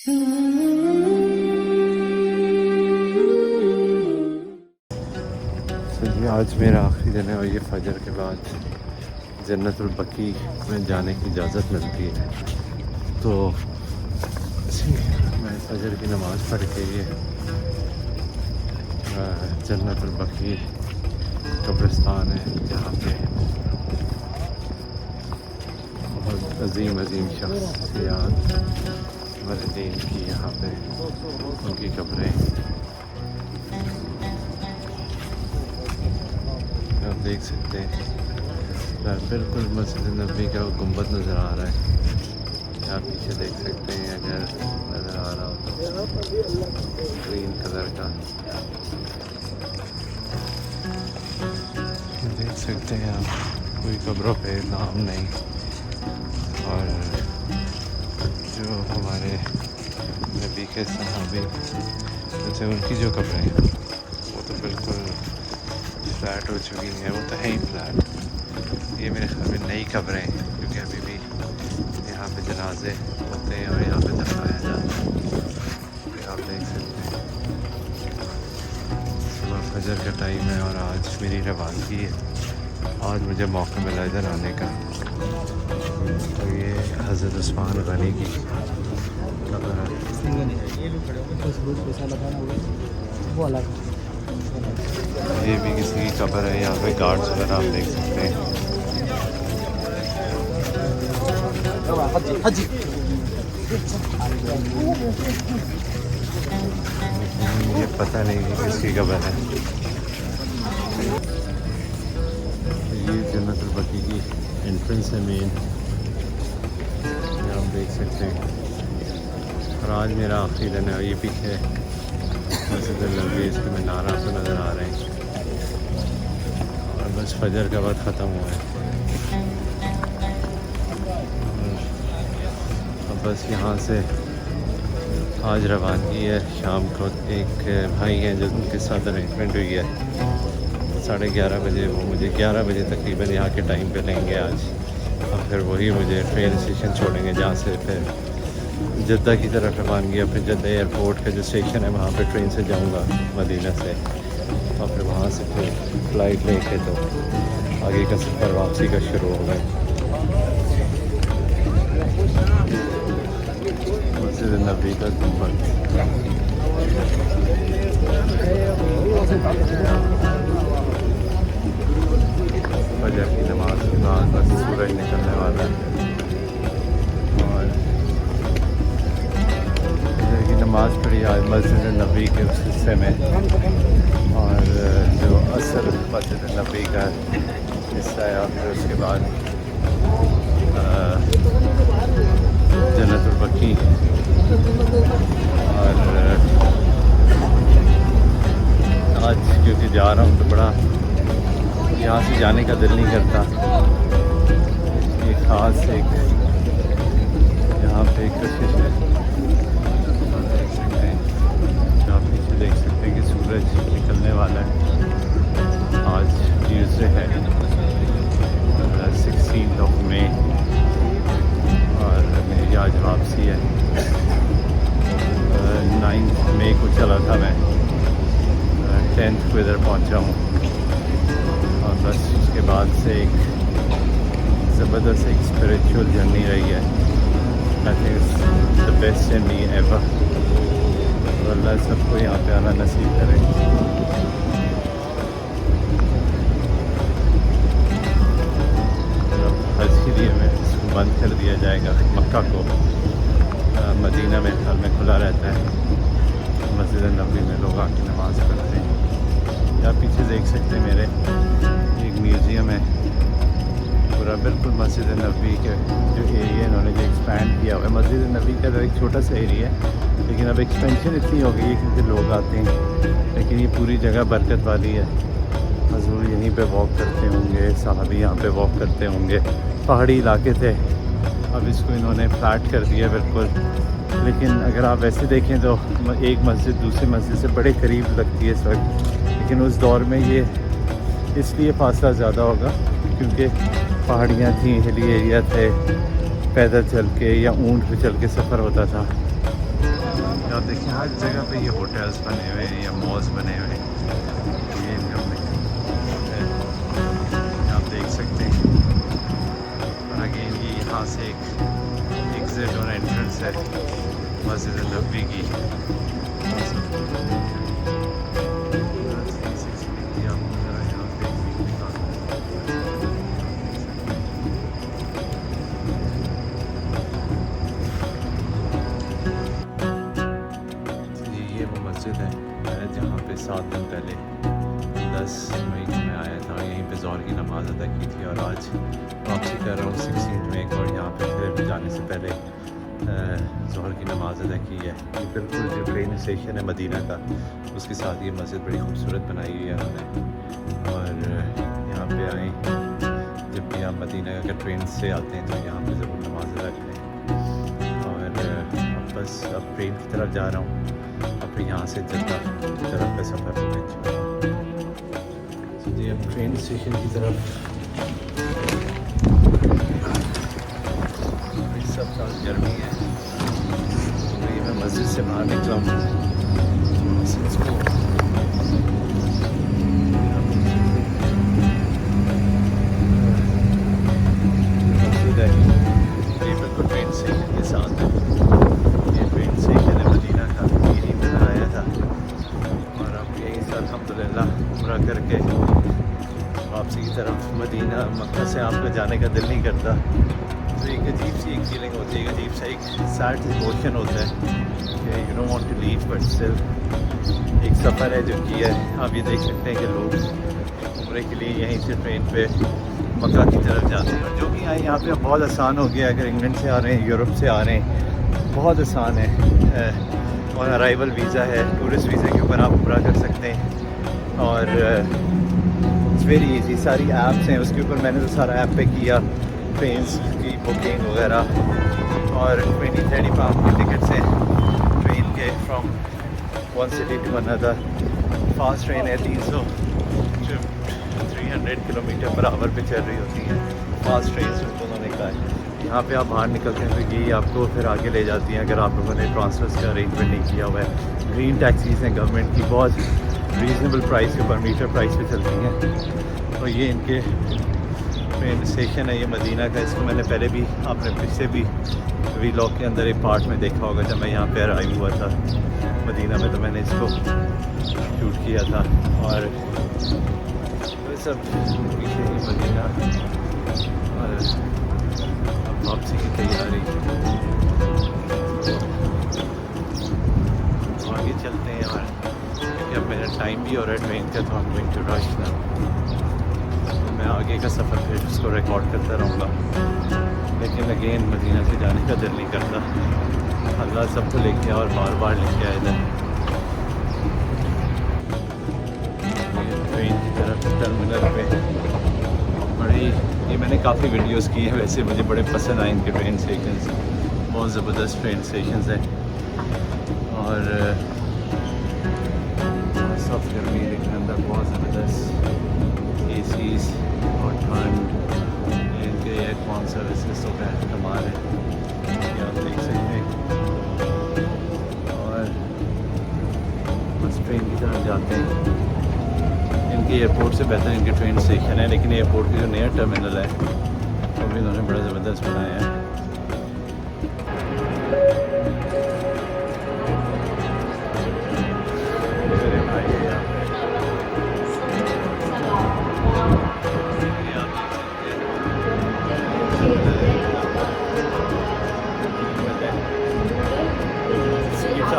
जी आज मेरा आखिरी दिन है और ये फजर के बाद जन्नतुल बकी में जाने की इजाज़त मिलती है, तो मैं फजर की नमाज़ पढ़ के ये जन्नतुल बकी कब्रिस्तान है जहाँ पे बहुत अजीम शख्सियात वरदीन की यहाँ पे उनकी कब्रें आप देख सकते हैं। बिल्कुल मस्जिद नबी का गुंबद नज़र आ रहा है, आप पीछे देख सकते हैं अगर नज़र आ रहा हो तो ग्रीन कलर का देख सकते हैं आप। कोई कब्रों पे नाम नहीं, और जो हमारे नबी के सहाबी जैसे उनकी जो कब्रें हैं वो तो बिल्कुल फ्लैट हो चुकी हैं, वो तो है ही फ्लैट। ये मेरे ख्याल में नई कब्रें हैं क्योंकि अभी भी यहाँ पे जनाजे होते हैं और यहाँ पे दफनाया जाता है। आप देख सकते हैं सुबह फजर का टाइम है और आज मेरी रवानगी है। आज मुझे मौका मिला इधर आने का, तो ये हज़रत उस्मान गनी की कब्र है। ये भी किसी की कब्र है, यहाँ पे गार्ड्स वगैरह आप देख सकते हैं। मुझे पता नहीं कि किसकी कब्र है। ये जन्नतुल बकी की एंट्रेंस है मेन, आप देख सकते हैं। और आज मेरा आखिरी दिन है और ये पीछे मस्जिद नबी इसके मीनार आपको नज़र आ रहे हैं और बस फजर का वक्त ख़त्म हुआ है। अब बस यहाँ से आज रवानगी है। शाम को एक भाई हैं जो उनके साथ अरेंजमेंट हुई है 11:30 बजे, वो मुझे 11 बजे तकरीबन यहाँ के टाइम पे लेंगे आज, और फिर वही मुझे ट्रेन स्टेशन छोड़ेंगे जहाँ से फिर जद्दा की तरफ रवानगी है। फिर जद्दा एयरपोर्ट का जो स्टेशन है वहाँ पे ट्रेन से जाऊँगा मदीना से, और फिर वहाँ से फिर फ़्लाइट लेके तो आगे का सफ़र वापसी का शुरू होगा। मस्जिद नबी का गुंबद फजर की नमाज के बाद बस सूरज निकलने वाला है और फजर की नमाज़ पढ़ी आज मस्जिद नबी के उस हिस्से में, और जो असल मस्जिद नबी का हिस्सा है, और फिर उसके बाद जन्नतुल बकी। और आज क्योंकि जा रहा हूँ तो बड़ा यहाँ से जाने का दिल नहीं करता। ये ख़ास एक यहाँ पे एक कशिश है, आप पीछे देख सकते हैं कि सूरज निकलने वाला है। आज ट्यूसडे है 16 मई और मेरी आज वापसी है। 9 मई को चला था मैं, 10th को इधर पहुँचा हूँ, और बस उसके बाद से एक ज़बरदस्त एक स्पिरिचुअल जर्नी रही है। I think it's the best journey ever. Allah सबको यहाँ पे आना नसीब करे। हज के लिए मैं इसको बंद कर दिया जाएगा। मक्का को मदीना में ख्याल में खुला रहता है, मस्जिद नबी में लोग आके नमाज़ पढ़ते हैं। आप पीछे देख सकते हैं मेरे एक म्यूज़ियम है पूरा बिल्कुल मस्जिद नबी के जो एरिया इन्होंने जो एक्सपैंड किया हुआ है। मस्जिद नबी का तो एक छोटा सा एरिया है, लेकिन अब एक्सपेंशन इतनी हो गई है क्योंकि लोग आते हैं, लेकिन ये पूरी जगह बरकत वाली है। हुज़ूर यहीं पे वॉक करते होंगे, सहाबी यहाँ पे वॉक करते होंगे। पहाड़ी इलाके थे, अब इसको इन्होंने फ्लैट कर दिया बिल्कुल। लेकिन अगर आप वैसे देखें तो एक मस्जिद दूसरी मस्जिद से बड़े करीब लगती है इस वक्त, लेकिन उस दौर में ये इसलिए फासला ज़्यादा होगा क्योंकि पहाड़ियाँ थी, हिली एरिया थे, पैदल चल के या ऊँट पे चल के सफ़र होता था। देखिए हर जगह पे ये होटल्स बने हुए हैं या मॉल्स बने हुए हैं। ये आप देख सकते हैं। और अगेन ये यहाँ से एक एग्जिट और एंट्रेंस है मस्जिद नबवी की। ये वो मस्जिद है जहाँ पे 7 दिन पहले 10 मई को मैं आया था। यहीं पे ज़ोहर की नमाज़ अदा की थी और आज वापसी कर रहा हूँ 16 मई को। और यहाँ पे फिर जाने से पहले ज़ोहर की नमाज़ अदा की है। ये बिल्कुल जो ट्रेन स्टेशन है मदीना का, उसके साथ ये मस्जिद बड़ी खूबसूरत बनाई हुई है उन्होंने। और यहाँ पे आए, जब भी आप मदीना का ट्रेन से आते हैं तो यहाँ पे ज़रूर नमाज़ अदा करें। और बस अब ट्रेन की तरफ जा रहा हूँ। अब फिर यहाँ से जद्दा तरफ का सफ़र होगा। जी अब ट्रेन स्टेशन की तरफ सब साल गर्मी है। तो ये मैं मस्जिद से बाहर निकला हूँ। मस्जिद है ये बिल्कुल ट्रेन स्टेशन के साथ है। ये ट्रेन स्टेशन है मदीना का, यहीं पे मैं आया था। और अब यहीं से अल्हम्दुलिल्लाह उम्रा करके वापसी की तरफ मदीना मक्का से आपका जाने का दिल नहीं करता। तो एक अजीब सी एक फीलिंग होती है, एक अजीब सा एक सैड इमोशन होता है कि you don't want to leave but still एक सफ़र है जो किया है। आप ये देख सकते हैं कि लोग उम्रे के लिए यहीं से ट्रेन पे मक्का की तरफ जाते हैं। और जो भी आए यहाँ पे बहुत आसान हो गया। अगर इंग्लैंड से आ रहे हैं, यूरोप से आ रहे हैं, बहुत आसान है। और अराइवल वीज़ा है, टूरिस्ट वीज़े के ऊपर आप उम्रा कर सकते हैं। और इट्स वेरी ईजी। सारी ऐप्स हैं उसके ऊपर, मैंने तो सारा ऐप पे किया, ट्रेन्स की बुकिंग वगैरह। और 20-30 पाउंड की टिकट्स हैं ट्रेन के from one city to another. Fast train है 300 किलोमीटर पर आवर पे चल रही होती हैं फास्ट ट्रेन। उन्होंने कहा है यहाँ पे आप बाहर निकलते हैं तो यही आपको फिर आगे ले जाती हैं अगर आप लोगों ने ट्रांसफर्स का अरेंजमेंट नहीं किया हुआ है। ग्रीन टैक्सीज़ हैं गवर्नमेंट की, बहुत रीज़नेबल प्राइस के ऊपर, मीटर प्राइस पे चलती हैं। और ये इनके ट्रेन स्टेशन है ये मदीना का। इसको मैंने पहले भी, आपने पिछले भी व्लॉग के अंदर एक पार्ट में देखा होगा, जब मैं यहाँ पे अराइव हुआ था मदीना में तो मैंने इसको शूट किया था। और सब पीछे ही मदीना और अब वापसी की तैयारी। तो आगे चलते हैं। और क्योंकि अब मेरा टाइम भी हो रहा है ट्रेन का, तो हम गोइंग टू रश ना। मैं आगे का सफ़र फिर उसको रिकॉर्ड करता रहूँगा। लेकिन अगेन मदीना से जाने का दिल नहीं करता। अल्लाह सबको लेके और बार बार लेके आए इधर ट्रेन की तरफ टर्मिनल पे। बड़ी ये मैंने काफ़ी वीडियोस की हैं, वैसे मुझे बड़े पसंद आए इनके ट्रेन स्टेशन। बहुत ज़बरदस्त ट्रेन स्टेशन हैं। और सब गर्मी लेकिन अंदर बहुत ज़बरदस्त एसीज़ और ठंड। इनके एयर कॉन सर्विसेज तो का कमाल है, ये आप देख सकते हैं। और बस ट्रेन की तरफ जाते हैं। इनके एयरपोर्ट से बेहतर इनके ट्रेन स्टेशन है, लेकिन एयरपोर्ट के जो नया टर्मिनल है वो भी इन्होंने बड़ा ज़बरदस्त बनाया है।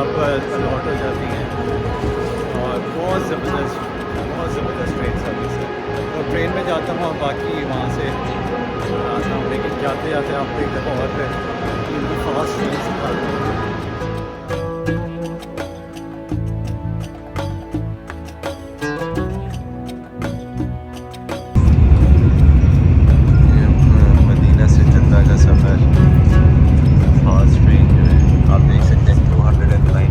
आपको अलॉट हो जाती हैं और बहुत ज़बरदस्त ट्रेन सर्विस है। तो ट्रेन में जाता हूँ और बाकी वहाँ से आता हूँ, लेकिन जाते जाते आपको एक दफ़ा और फिर फास्ट ट्रेन सिखाते हैं। मदीना से जद्दा का सफ़र फास्ट ट्रेन जो है आप देख सकते हैं 295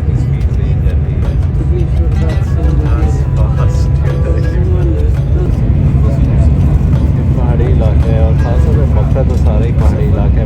की स्पीड से चल रही है। पहाड़ी इलाका है और खासतौर पर मक्का तो सारा ही पहाड़ी इलाका है।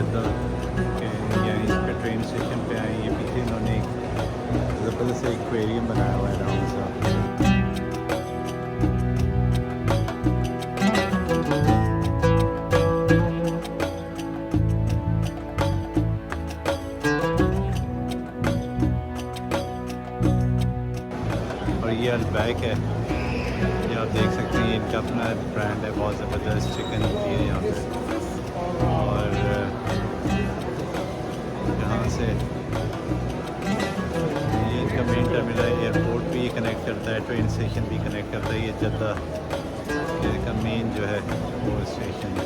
जद्दा के यहीं पे ट्रेन स्टेशन पे आए। ये पीछे इन्होंने एक ज़बरदस्त एक्वेरियम बनाया हुआ है राउंड सा। और ये अलबैक है, ये आप देख सकते हैं, इनका अपना ब्रांड है, बहुत ज़बरदस्त चिकन होती है यहाँ पे। और यहाँ से ये इनका मेन टर्मिनल है, एयरपोर्ट भी कनेक्ट करता है, ट्रेन स्टेशन भी कनेक्ट करता है। ये जद्दा इसका मेन जो है वो स्टेशन है।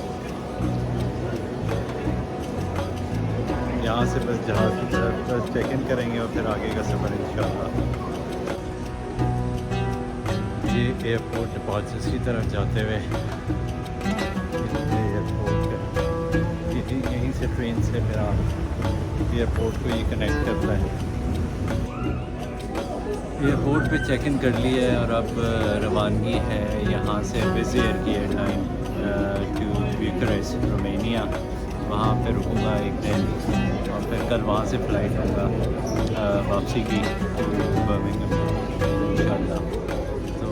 यहाँ से बस जहाज़ की तरफ चेक इन करेंगे और फिर आगे का सफ़र इंशाअल्लाह। ये एयरपोर्ट डिपार्चर्स की तरफ जाते हुए एयरपोर्ट यहीं से ट्रेन से फिर एयरपोर्ट को ये कनेक्ट करता है। एयरपोर्ट पे चेक इन कर लिया है और अब रवानगी है यहाँ से विज़ एयर की एयरलाइन टू ब्यूकरेस्ट रोमेनिया। वहाँ पे रुकूँगा एक दिन और फिर कल वहाँ से फ़्लाइट होगा वापसी की टू बर्मिंघम इंशाअल्लाह। तो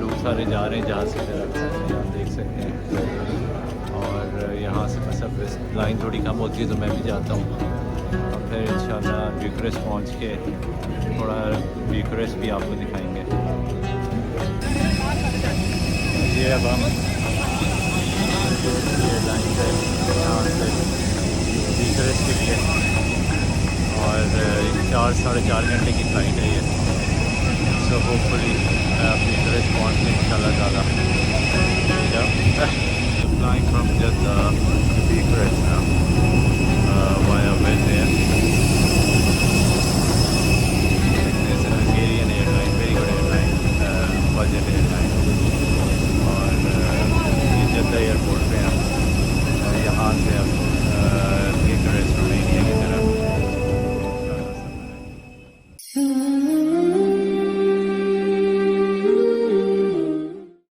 लोग सारे जा रहे हैं जहाज़ की तरफ, आप देख सकते हैं। और यहाँ से बस अब लाइन थोड़ी कम होती है तो मैं भी जाता हूँ और फिर इंशाअल्लाह ब्यूकरेस्ट पहुँच के थोड़ा ब्यूकरेस्ट भी आपको दिखाएंगे। ये अब हम ये लाइन से यहाँ से ब्यूकरेस्ट के लिए, और 4-4.5 घंटे की फ़्लाइट है ये। सो होपफुली ब्यूकरेस्ट पहुँच के इंशाअल्लाह ताला फ्लाइंग फ्रॉम जद्दा टू ब्यूकरेस्ट।